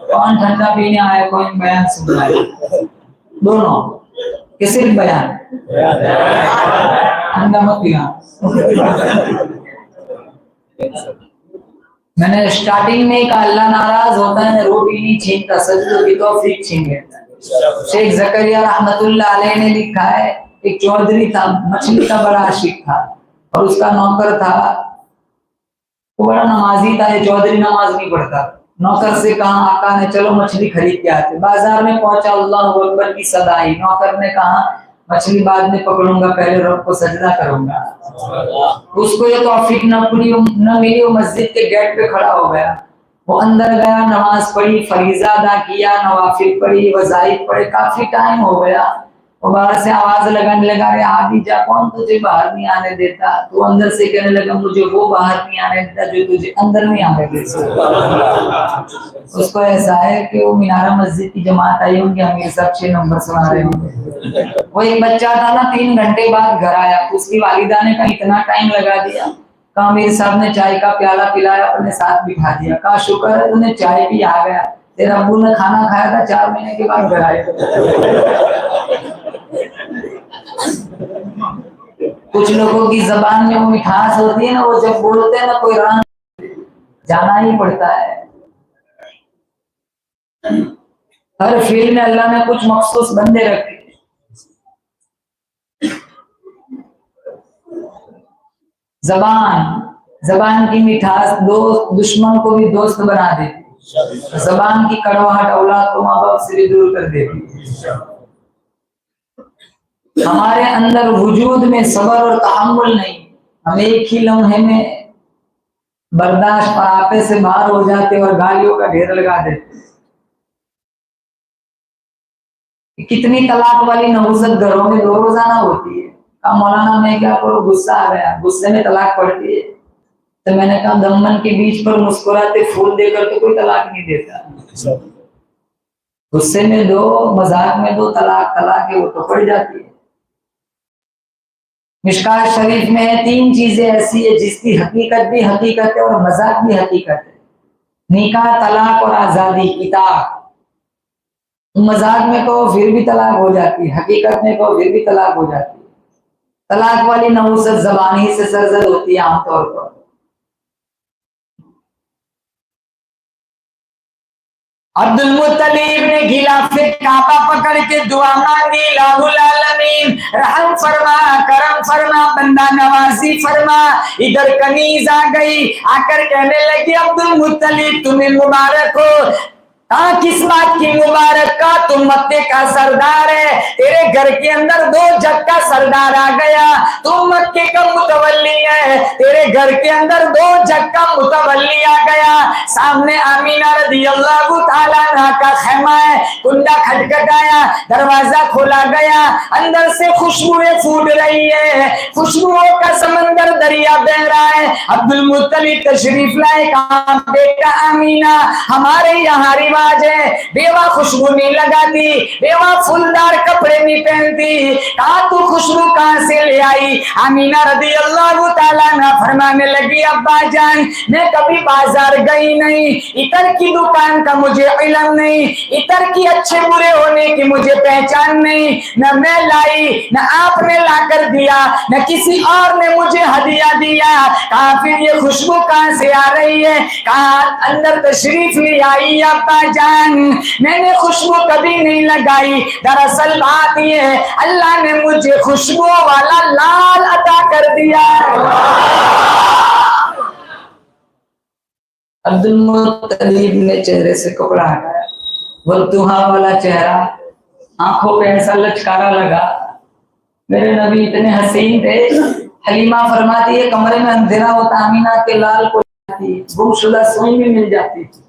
कौन ठंडा पीने आया, कौन बयान सुन आया? दोनों कि सिर्फ बयान? ठंडा मत पीना। मैंने स्टार्टिंग में ही कहा अल्लाह नाराज होता है, रोटी नहीं छीनता, सजदों की तौफीक छीन लेता है। शेख जकरिया रहमतुल्लाह अलैह ने लिखा है, एक चौधरी था, मछली का बड़ा आशिक था और उसका नौकर था, वो बड़ा नमाजी था। ये चौधरी नमाज नहीं पढ़ता। नौकर से कहा आका ने चलो मछली खरीद के आते। बाजार में पहुंचा, अल्लाह अकबर की सदा आई। नौकर ने कहा मछली बाद में पकड़ूंगा, पहले रब को सजदा करूंगा। उसको ये तौफीक न मिली, वो मस्जिद के गेट पे खड़ा हो गया। वो अंदर गया, नमाज पढ़ी, फरीजा अदा किया, नवाफिल पढ़ी, वज़ाइफ पढ़े, काफी टाइम हो गया। वो बाहर से आवाज लगाने लगा, अरे आ भी जा, कौन तुझे बाहर नहीं आने देता? तो अंदर से कहने लगा मुझे वो बाहर नहीं आने देता जो तुझे अंदर नहीं आने देता। उसको ऐसा है कि वो मीनारा मस्जिद की जमात आई होंगी, अमीर साहब 6 नंबर सुना रहे होंगे। वो एक बच्चा था ना, 3 घंटे बाद घर आया। उसकी वालिदा ने कहा इतना टाइम लगा दिया? कहा अमीर साहब ने चाय का प्याला पिलाया, अपने साथ बिठा दिया। कहा शुक्र है तूने चाय भी आ गया, तेरा अब्बू ने खाना खाया था 4 महीने के बाद घर आए। कुछ लोगों की जबान में वो मिठास होती है ना, वो जब बोलते हैं ना कोई रंग जाना ही पड़ता है। हर फील्ड में अल्लाह ने कुछ मखसूस बंदे रखे। जबान की मिठास दुश्मन को भी दोस्त बना देती। जबान की कड़वाहट औलाद को माँ बाप से भी दूर कर देती। हमारे अंदर वजूद में सब्र और तहम्मुल नहीं, हम एक ही लम्हे में बर्दाश्त परापे से बाहर हो जाते और गालियों का ढेर लगा देते। कितनी तलाक वाली नहुसत घरों में रोजाना होती है। कहा मौलाना मैं क्या करूं, गुस्सा आ गया, गुस्से में तलाक पड़ती है। तो मैंने कहा दमन के बीच पर मुस्कुराते फूल देकर तो कोई तलाक नहीं देता। गुस्से में दो, मजाक में दो, तलाक है वो तो पड़ जाती है। मिशकात शरीफ में है 3 चीजें ऐसी है जिसकी हकीकत भी हकीकत है और मजाक भी हकीकत है। निकाह, तलाक और आजादी। इताअत मजाक में कहो फिर भी तलाक हो जाती है, हकीकत में कहो फिर भी तलाक हो जाती है। तलाक वाली नहुसत ज़बान ही से सरजद होती है आमतौर पर। अब्दुल मुत्तलिब ने गिलाफे काबा पकड़ के दुआ मांगी, लाहुल आलमीन रहम फरमा, करम फरमा, बंदा नवाजी फरमा। इधर कनीज आ गई, आकर कहने लगी अब्दुल मुत्तलिब तुम्हें मुबारक हो। किस बात की मुबारक? का तुम मक्के का सरदार है, तेरे घर के अंदर 2 जग का सरदार आ गया। तुम मक्के का मुतवल्ली है, तेरे घर के अंदर 2 जग का मुतवल्ली आ गया। सामने आमीना रज़ियल्लाहु ताला अन्हा का खेमा है। कुंडा खटखटाया, दरवाजा खोला गया, अंदर से खुशबुएं फूट रही है, खुशबुओं का समंदर दरिया बह रहा है। अब्दुल मुत्तलिब तशरीफ लाए, कहा बेटा आमीना हमारे यहाँ है, बेवा खुशबू नहीं लगाती, बेवा फूलदार कपड़े नहीं पहनती। कहा तू खुशबू कहां से ले आई? आमीना रज़ियल्लाहु ताला अन्हा फरमाने लगी अब्बा जान मैं कभी बाजार गई नहीं, इतर की दुकान का मुझे इल्म नहीं, इतर की अच्छे बुरे होने की मुझे पहचान नहीं, न मैं लाई न आपने लाकर दिया न किसी और ने मुझे हदिया दिया। कहा फिर ये खुशबू कहां से आ रही है? कहा अंदर तशरीफ ले आई अब्बा जान, मैंने खुशबू कभी नहीं लगाई। दरअसल बात ये है अल्लाह ने मुझे खुशबू वाला लाल अता कर दिया। अब्दुल मुत्तलिब ने चेहरे से कपड़ा हटाया, वो दुहा वाला चेहरा, आंखों पे ऐसा लचकारा लगा मेरे नबी इतने हसीन थे। हलीमा फरमाती है कमरे में अंधेरा होता, अमीना के लाल को गुमशुदा सुई भी मिल जाती थी।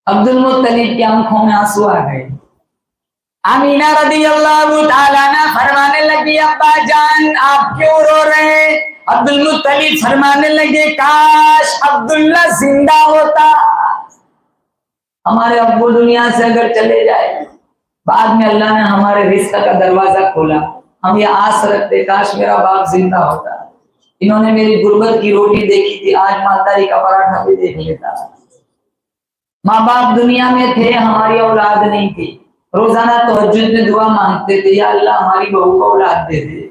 अब्दुल मुत्तलिब की आंखों में आंसू आ गए। अमीना रदियल्लाहु ताला अन्हा फरमाने लगी अब्बा जान आप क्यों रो रहे हैं? अब्दुल मुत्तलिब फरमाने लगे काश अब्दुल्ला जिंदा होता। हमारे अब्बू दुनिया से अगर चले जाए, बाद में अल्लाह ने हमारे रिस्क का दरवाजा खोला, हम ये आस रखते काश मेरा बाप जिंदा होता। इन्होंने मेरी गुर्बत की रोटी देखी थी, आज मालदारी का पराठा भी देख लेता। माँ बाप दुनिया में थे, हमारी औलाद नहीं थी। रोजाना तहज्जुद में दुआ मांगते थे या अल्लाह हमारी बहू को औलाद दे दे।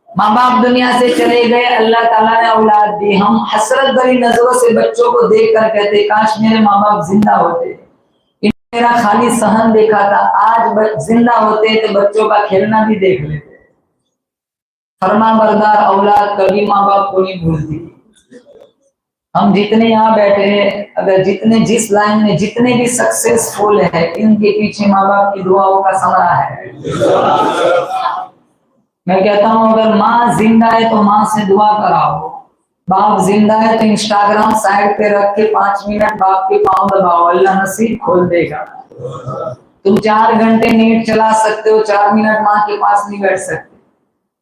माँ बाप दुनिया से चले गए, अल्लाह ताला ने औलाद दी। हम हसरत भरी नजरों से बच्चों को देख कर कहते काश मेरे माँ बाप जिंदा होते, मेरा खाली सहन देखा था, आज जिंदा होते तो बच्चों का खेलना भी देख लेते। फरमा बरदार औलाद कभी माँ बाप को नहीं भूलती। हम जितने यहाँ बैठे हैं, अगर जितने जिस लाइन में जितने भी सक्सेसफुल है, इनके पीछे माँ बाप की दुआओं का समरा है। मैं कहता हूँ अगर माँ जिंदा है तो माँ से दुआ कराओ, बाप जिंदा है तो इंस्टाग्राम साइड पे रख के 5 मिनट बाप के पांव दबाओ, अल्लाह नसीब खोल देगा। तुम 4 घंटे नेट चला सकते हो, 4 मिनट माँ के पास नहीं बैठ सकते।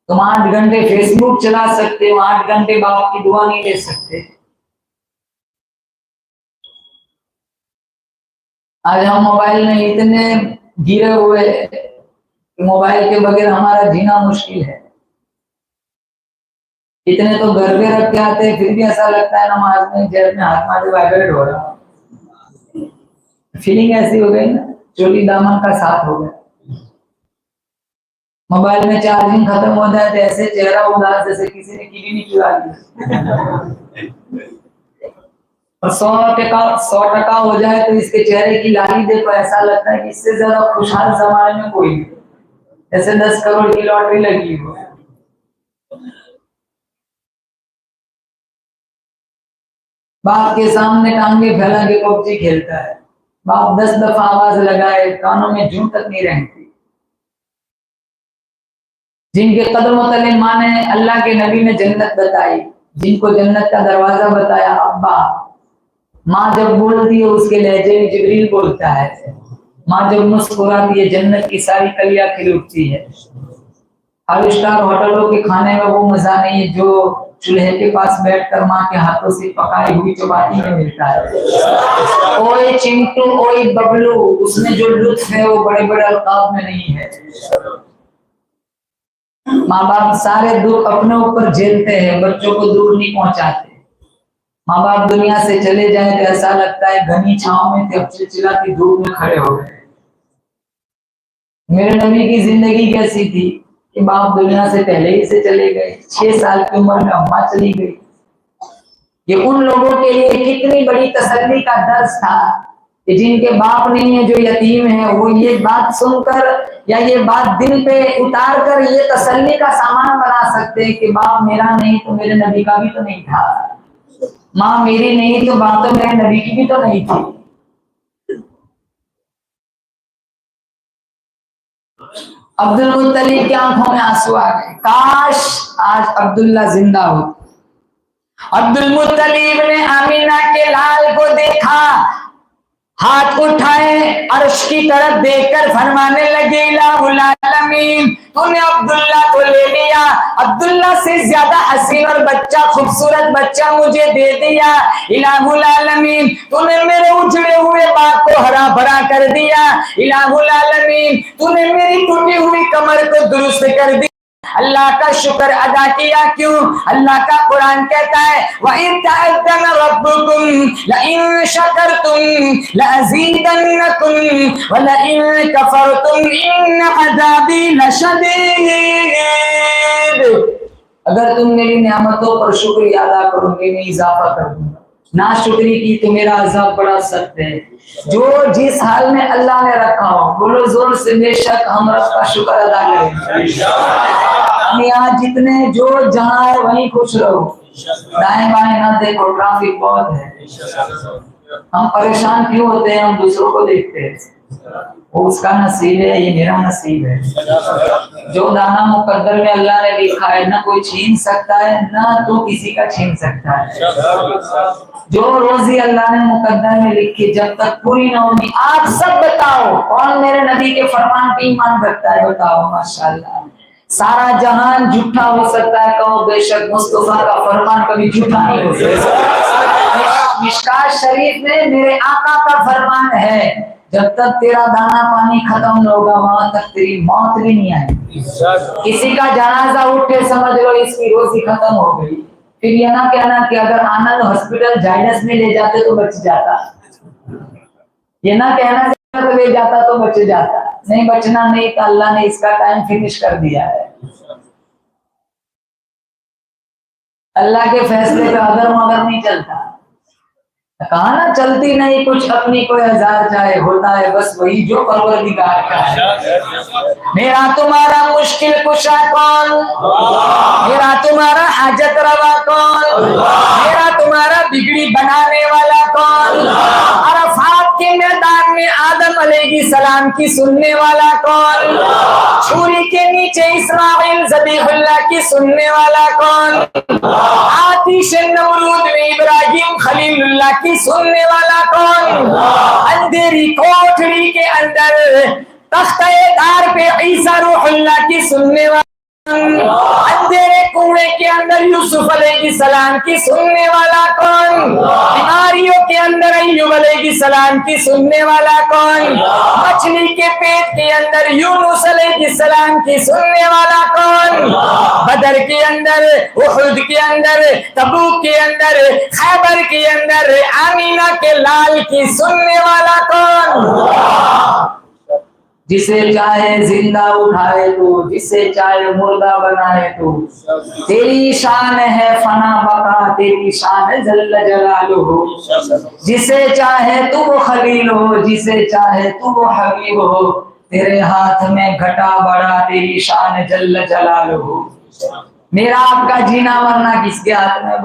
तुम 8 घंटे फेसबुक चला सकते हो, 8 घंटे बाप की दुआ नहीं ले सकते। आज हम मोबाइल में इतने गिरे हुए कि मोबाइल के बगैर हमारा जीना मुश्किल है। इतने तो घर पे रख के आते हैं, फिर भी ऐसा लगता है नमाज में जेब में हाथ मारे वाइब्रेट हो रहा। फीलिंग ऐसी हो गई ना, चोली दामन का साथ हो गया। मोबाइल में चार्जिंग खत्म हो जाए तो ऐसे चेहरा उदास जैसे किसी ने कीड़ी नहीं चुरा दी। और 100% हो जाए तो इसके चेहरे की लाली देखो, ऐसा लगता है कि इससे ज्यादा खुशहाल जमाने में कोई नहीं, जैसे 10 करोड़ की लॉटरी लगी हो। बाप के सामने टांगे फैला के पबजी खेलता है, बाप 10 दफा आवाज लगाए, कानों में जूं तक नहीं रहती। जिनके कदमों तले माँ ने अल्लाह के नबी ने जन्नत बताई, जिनको जन्नत का दरवाजा बताया अब्बा, माँ जब बोलती है उसके लहजे में जिब्रील बोलता है। माँ जब मुस्कुराती है जन्नत की सारी कलियां खिल उठती है। 5 स्टार होटलों के खाने में वो मजा नहीं है जो चूल्हे के पास बैठकर माँ के हाथों से पकाई हुई चपाती में मिलता है। ओए चिंटू ओए बबलू, उसमें जो लुत्फ है वो बड़े बड़े अल्काब में नहीं है। माँ बाप सारे दुख अपने ऊपर झेलते हैं, बच्चों को दूर नहीं पहुंचाते। माँ बाप दुनिया से चले जाए तो ऐसा लगता है घनी छांव में थे, अब चिलचिलाती धूप में खड़े हो गए। मेरे नबी की जिंदगी कैसी थी कि बाप दुनिया से पहले ही से चले गए, 6 साल की उम्र में अम्मा चली गई। ये उन लोगों के लिए कितनी बड़ी तसल्ली का दर्स था कि जिनके बाप नहीं है, जो यतीम है, वो ये बात सुनकर या ये बात दिल पे उतार कर ये तसल्ली का सामान बना सकते हैं कि बाप मेरा नहीं तो मेरे नबी का भी तो नहीं था, माँ मेरी नहीं तो बाप तो मेरे नबी की भी तो नहीं थी। अब्दुल मुत्तलिब की आंखों में आंसू आ गए, काश आज अब्दुल्ला जिंदा हो। अब्दुल मुत्तलिब ने आमीना के लाल को देखा, हाथ उठाए अर्श की तरफ देखकर फरमाने लगे इलाहुल आलमीन, तूने अब्दुल्ला को ले लिया, अब्दुल्ला से ज्यादा हसीन और बच्चा खूबसूरत बच्चा मुझे दे दिया। इलाहुल आलमीन, तूने मेरे उजड़े हुए बाग को हरा भरा कर दिया। इलाहुल आलमीन, तूने मेरी टूटी हुई कमर को दुरुस्त कर दिया। अल्लाह का शुक्र अदा किया क्यों? अल्लाह का कुरान कहता है वइन तअज़्ज़न रब्बुकुम लइन शकरतुम लअज़ीदन्नकुम व लइन कफरतुम इन अज़ाबी लशदीद। अगर तुम मेरी नेमतों पर शुक्रिया अदा करोगे मैं इजाफा कर दूंगा, ना शुक्री की तो मेरा अज़ाब बड़ा सख्त है। जो जिस हाल में अल्लाह ने रखा हो बोलो जोर से, बेशक हम रब का शुक्र अदा करेंगे। हम यहाँ जितने जो जहाँ है वहीं खुश रहो, दाएं बाएं ना देखो, ट्रैफिक बहुत है। हम परेशान क्यों होते हैं? हम दूसरों को देखते हैं, वो उसका नसीब है, ये मेरा नसीब है। जो दाना मुकद्दर में अल्लाह ने लिखा है ना कोई छीन सकता है, ना तो किसी का छीन सकता है। जो रोजी अल्लाह ने मुकद्दर में लिखी जब तक पूरी ना होगी। आप सब बताओ कौन मेरे नबी के फरमान पे ईमान रखता है? बताओ। माशाल्लाह, सारा जहान झूठा हो सकता है, कहो बेशक मुस्तफा का फरमान कभी झूठा नहीं हो सकता। मिशकात शरीफ में मेरे आका का फरमान है, जब तक तेरा दाना पानी खत्म न होगा वहां तक तेरी मौत भी नहीं आएगी। किसी का जनाजा उठे समझ लो इसकी रोजी खत्म हो गई। फिर ये ना कहना कि अगर आनंद हॉस्पिटल जाइडस में ले जाते तो बच जाता, ये ना कहना तो ले जाता तो बच जाता। नहीं, बचना नहीं था, अल्लाह ने इसका टाइम फिनिश कर दिया है। अल्लाह के फैसले पे अगर मगर नहीं चलता। कहा ना चलती नहीं कुछ अपनी कोई हजार चाहे, होता है बस वही जो परवरदिगार का है। मेरा तुम्हारा मुश्किल कुशा कौन? मेरा तुम्हारा हाजत रवा कौन? मेरा तुम्हारा बिगड़ी बनाने वाला कौन? अरफात के मैदान में आदम अलैहिस्सलाम की सुनने वाला कौन? छुरी के नीचे इस्माइल ज़बीहुल्लाह की सुनने वाला कौन? आतिश नमरूद में इब्राहिम खलीलुल्लाह की सुनने वाला कौन? अंधेरी कोठरी के अंदर तख्ते-ए-दार पे ईसा रूहुल्लाह की सुनने वाला, अंधेरे कुएं के अंदर यूसुफ अलैहिस्सलाम की सुनने वाला कौन? बीमारियों के अंदर अय्यूब अलैहिस्सलाम की सुनने वाला कौन? मछली के पेट के अंदर यूनुस अलैहिस्सलाम की सुनने वाला कौन? बदर के अंदर, उहुद के अंदर, तबूक के अंदर, खैबर के अंदर आमीना के लाल की सुनने वाला कौन? जिसे चाहे जिंदा उठाए तो, जिसे चाहे मुर्दा बनाए तो, तेरी शान है फना बका, तेरी शान है जल्ल जलालुहु। जिसे चाहे तू वो खलील हो, जिसे चाहे तू वो हबीब हो, तेरे हाथ में घटा बड़ा, तेरी शान जल्ल जलालुहु। मेरा आपका जीना मरना किसके हाथ में?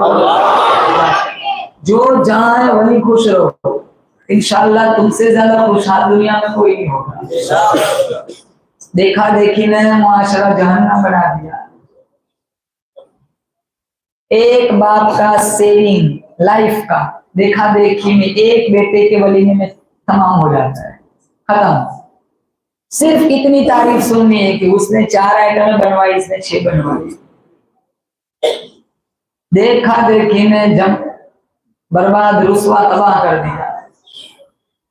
जो जाए वही खुश रहो, इंशाअल्लाह तुमसे ज्यादा खुशहाल दुनिया में कोई नहीं होगा। देखा देखी ने मुआशरा जहन्नम बना दिया। एक बाप का सेविंग लाइफ का देखा देखी में एक बेटे के वलीमे में तमाम हो जाता है, खत्म। सिर्फ इतनी तारीफ सुननी है कि उसने 4 आइटम बनवाई, इसने 6 बनवाई। देखा देखी ने जम बर्बाद रुसवा तबाह कर दिया।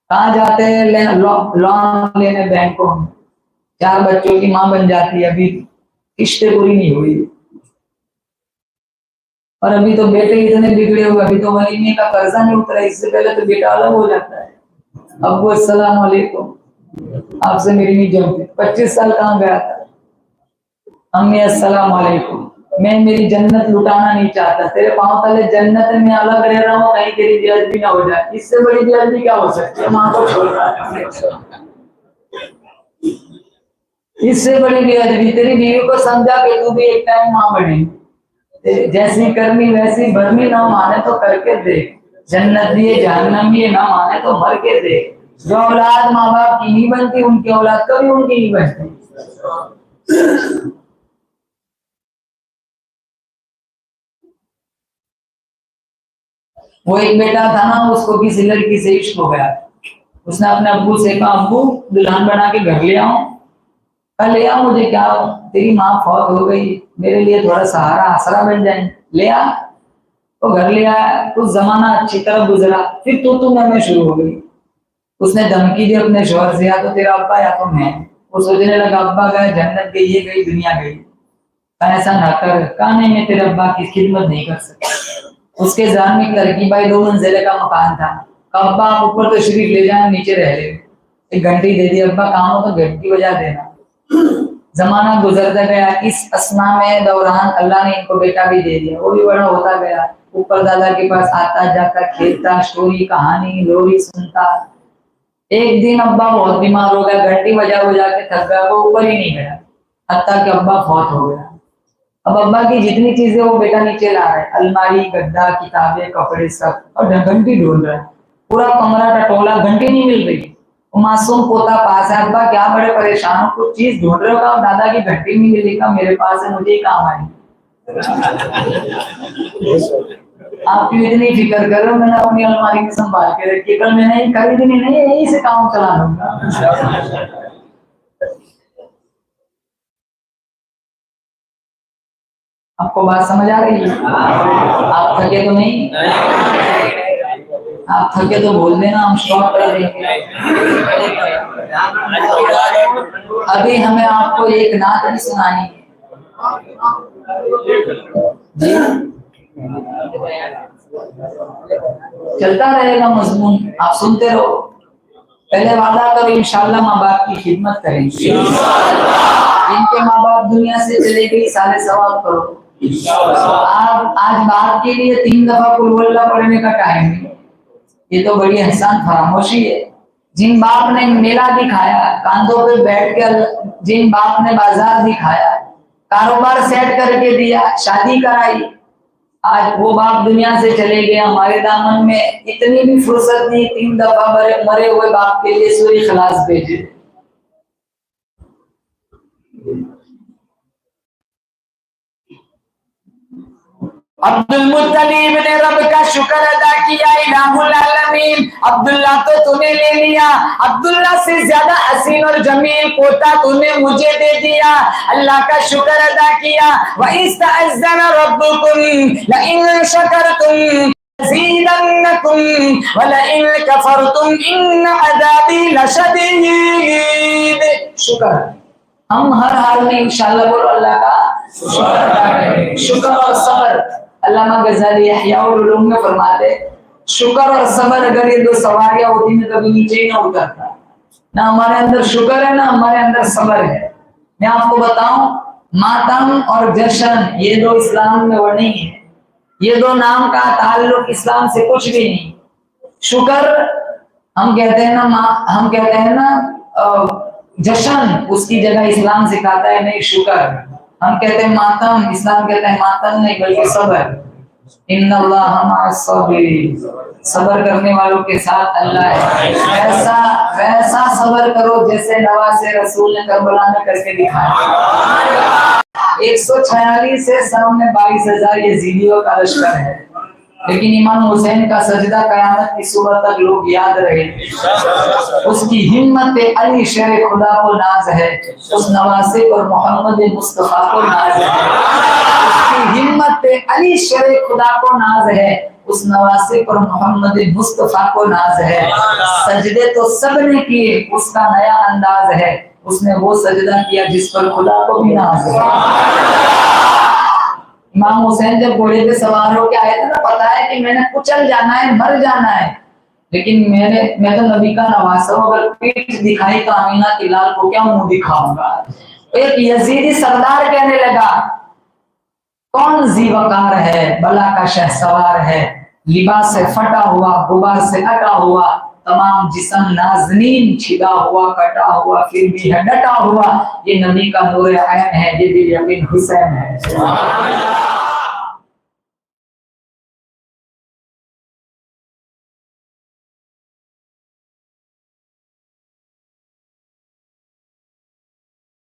कहाँ जाते हैं लोन लेने बैंकों में, 4 बच्चों की माँ बन जाती है, अभी किस्तें पूरी नहीं हुई और अभी तो बेटे इतने बिगड़े हुए, अभी तो वलीमे का कर्जा नहीं उतरा, इससे पहले तो बेटा अलग हो जाता है। अब्बू अस्सलाम वालेकुम, आपसे मेरी नहीं जमती, 25 साल कहाँ गया था। अम्मी अस्सलाम वालेकुम, मैं मेरी जन्नत लुटाना नहीं चाहता, तेरे पांव तले जन्नत में अलग रह रहा हूँ, कहीं तेरी बेइज्जती ना हो जाए। इससे बड़ी बेइज्जती क्या हो सकती है? माँ को छोड़ रहा है, इससे बड़ी बेइज्जती। तेरी बीवी को समझा कि तू भी एक टाइम माँ बनी, जैसी करनी वैसी भरनी, ना माने तो करके देख, जन्नत दिए जहन्नम दिए, ना माने तो भर के देख। जो औलाद माँ बाप की नहीं बनती, उनकी औलाद कभी उनकी नहीं बनती। वो एक बेटा था ना, उसको किसी लड़की से इश्क हो गया। उसने अपने अब्बू से कहा, अब्बू दुल्हन बना के घर ले आऊं। कल ले आ, मुझे क्या, तेरी माँ फौत हो गई, मेरे लिए थोड़ा सहारा आसरा बन जाए, ले आ। तो घर ले आया, कुछ जमाना अच्छी तरह गुजरा, फिर तो मैं शुरू हो गई। उसने धमकी दी अपने शोहर से, या तो तेरा अब्बा या तो मैं। वो सोचने लगा अब्बा गए, जन्नत गई, ये गई, दुनिया गई, ऐसा ना कर। कहा नहीं, मैं तेरे अब्बा की खिदमत नहीं कर सकता। उसके ज़हन में तरकीब भाई 2 मंजिले का मकान था। अब्बा आप ऊपर तो शरीफ ले जाए, नीचे रह ले। एक घंटी दे दी, अब्बा काम हो तो घंटी बजा देना। जमाना गुजरता गया, इस असना में दौरान अल्लाह ने इनको बेटा भी दे दिया। वो भी बड़ा होता गया, ऊपर दादा के पास आता जाता, खेलता, स्टोरी कहानी लोरी सुनता। एक दिन अब्बा बहुत बीमार हो गया, घंटी बजा बजा के थक गया, वो ऊपर ही नहीं गया, हत्ता कि अब्बा फौत हो गया। अब अब्बा की जितनी चीजें वो बेटा नीचे ला रहा है, अलमारी, गद्दा, किताबें, कपड़े सब, और घंटी ढूंढ रहा है। पूरा कमरा टटोला, घंटी नहीं मिल रही। मासूम पोता पास है, अब्बा क्या बड़े परेशान हो, कुछ चीज ढूंढ रहे हो का? दादा की घंटी नहीं मिली का? मेरे पास है, मुझे ही काम आई। आप क्यों इतनी फिक्र कर रहे हो? मैंने अपनी अलमारी में संभाल के रखी, कल मैंने खरीदनी नहीं, यही से काम चला लूंगा। आपको बात समझ आ रही है? आप थके तो नहीं? आप थके तो बोल देना, हम स्टॉप कर देंगे। अभी हमें आपको एक नात भी सुनानी है जी। चलता रहेगा मजमून, आप सुनते रहो। पहले वादा करो इंशाल्लाह माँ बाप की खिदमत करेंगे। जिनके माँ बाप दुनिया से चले गए सारे सवाल करो। आप आज बाप के लिए 3 दफा कुल वल्लाह पढ़ने का टाइम है, ये तो बड़ी एहसान फरामोशी है। जिन बाप ने मेला दिखाया, कांधों पे बैठ कर, जिन बाप ने बाजार दिखाया, कारोबार सेट करके दिया, शादी कराई, आज वो बाप दुनिया से चले गए। हमारे दामन में इतनी भी फुर्सत नहीं 3 दफा मरे हुए बाप के लिए सूरी खलास भेजे। अब्दुल मुत्तलिब ने रब का शुक्र अदा किया, इलाहुल आलमीन, अब्दुल्ला तो तूने ले लिया, अब्दुल्ला से ज्यादा हसीन और जमील पोता तूने मुझे दे दिया। अल्लाह का शुक्र अदा किया। व इस्तअज़्ज़न रब्बुकुम लइन शकरतुम ज़ीदन्नकुम व लइन कफरतुम इन्न अज़ाबी लशदीद। शुक्र हम हर हाल में इंशाल्लाह बोलो अल्लाह का शुक्र अदा करें। शुक्र और सब्र, अल्लामा गज़ाली इहयाउल उलूम में फरमाते, शुक्र और सब्र अगर ये 2 सवारियां होती ना कभी नीचे ही ना उतरता। ना हमारे अंदर शुक्र है ना हमारे अंदर सब्र है। मैं आपको बताऊं, मातम और जश्न ये 2 इस्लाम में वो नहीं है। ये 2 नाम का ताल्लुक इस्लाम से कुछ भी नहीं। शुक्र हम कहते हैं ना जश्न, उसकी जगह इस्लाम सिखाता है नहीं शुक्र। हम कहते हैं मातम, इस्लाम कहता है मातम नहीं बल्कि सब्र। इन्नल्लाह मअस-साबिरीन, सब्र करने वालों के साथ अल्लाह है। वैसा सब्र करो जैसे नवाज़े रसूल ने करबला में करके दिखाया। 146 से सामने 22,000 यजीदियों का लश्कर है, लेकिन इमाम हुसैन का सजदा कयामत की सुबह तक लोग याद रहे। उसकी हिम्मत पे अली शेर खुदा को नाज है, उस नवासे पर मोहम्मद मुस्तफा को नाज है। उसकी हिम्मत पे अली शेर खुदा को नाज है, उस नवासे पर मोहम्मद मुस्तफा को नाज है। सजदे तो सबने किए, उसका नया अंदाज है, उसने वो सजदा किया जिस पर खुदा को भी नाज है। इमाम हुसैन जब घोड़े पे सवार होके आए थे ना, पता है कि मैंने कुचल जाना है, मर जाना है, लेकिन मैं तो नबी का नवासा हूं, अगर पीठ दिखाई तो आमीना के लाल को क्या मुंह दिखाऊंगा। एक यजीदी सरदार कहने लगा, कौन जीवकार है, बला का शहसवार है, लिबास से फटा हुआ, गुबार से अटा हुआ, तमाम जिस्म नाज़नीन छिदा हुआ, कटा हुआ, फिर भी है डटा हुआ। ये नबी का नूर ऐन है, ये भी यकीन हुसैन है।